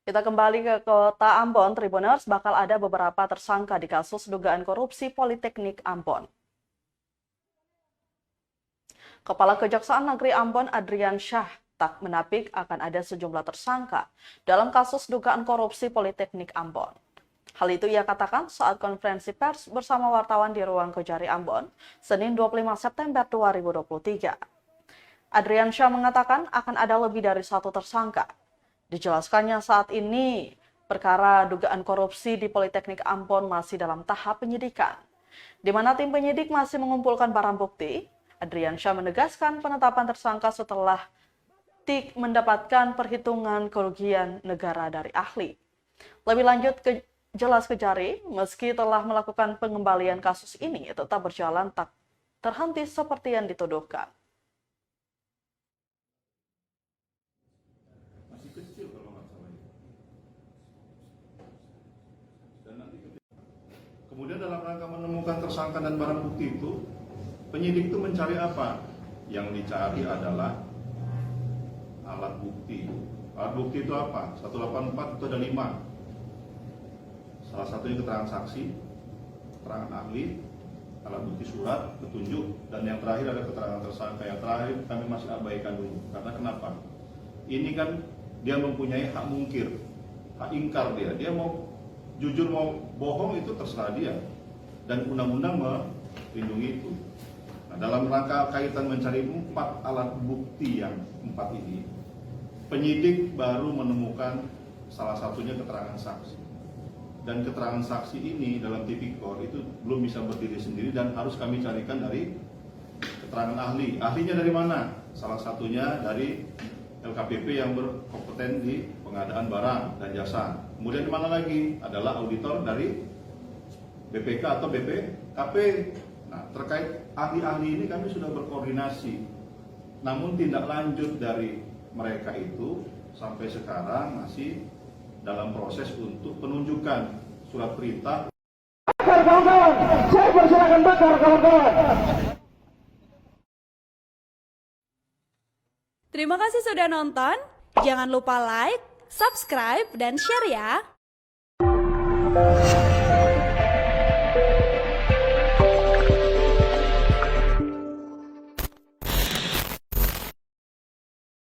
Kita kembali ke Kota Ambon, Tribuners, bakal ada beberapa tersangka di kasus dugaan korupsi Politeknik Ambon. Kepala Kejaksaan Negeri Ambon, Adrian Syah, tak menapik akan ada sejumlah tersangka dalam kasus dugaan korupsi Politeknik Ambon. Hal itu ia katakan saat konferensi pers bersama wartawan di Ruang Kejari Ambon, Senin 25 September 2023. Adrian Syah mengatakan akan ada lebih dari satu tersangka. Dijelaskannya saat ini, perkara dugaan korupsi di Politeknik Ambon masih dalam tahap penyidikan, di mana tim penyidik masih mengumpulkan barang bukti. Adrian Syah menegaskan penetapan tersangka setelah TIK mendapatkan perhitungan kerugian negara dari ahli. Lebih lanjut, jelas Kejari, meski telah melakukan pengembalian kasus ini, tetap berjalan tak terhenti seperti yang dituduhkan. Kemudian dalam rangka menemukan tersangka dan barang bukti itu, penyidik itu mencari apa? Yang dicari adalah alat bukti. Alat bukti itu apa? 184 itu ada 5. Salah satunya keterangan saksi, keterangan ahli, alat bukti surat, petunjuk, dan yang terakhir ada keterangan tersangka. Yang terakhir kami masih abaikan dulu. Karena kenapa? Ini kan dia mempunyai hak mungkir, hak ingkar dia. Dia mau jujur mau bohong itu terserah dia, dan undang-undang melindungi itu. Nah, dalam rangka kaitan mencari 4 alat bukti yang 4 ini, penyidik baru menemukan salah satunya keterangan saksi. Dan keterangan saksi ini dalam tipikor itu belum bisa berdiri sendiri dan harus kami carikan dari keterangan ahli. Ahlinya dari mana? Salah satunya dari LKPP yang berkompeten di pengadaan barang dan jasa. Kemudian di mana lagi? Adalah auditor dari BPK atau BPKP. Nah, terkait ahli-ahli ini kami sudah berkoordinasi. Namun tindak lanjut dari mereka itu sampai sekarang masih dalam proses untuk penunjukan surat perintah. Bakar kawan-kawan, saya persilakan bakar kawan-kawan. Terima kasih sudah nonton. Jangan lupa like, subscribe, dan share ya.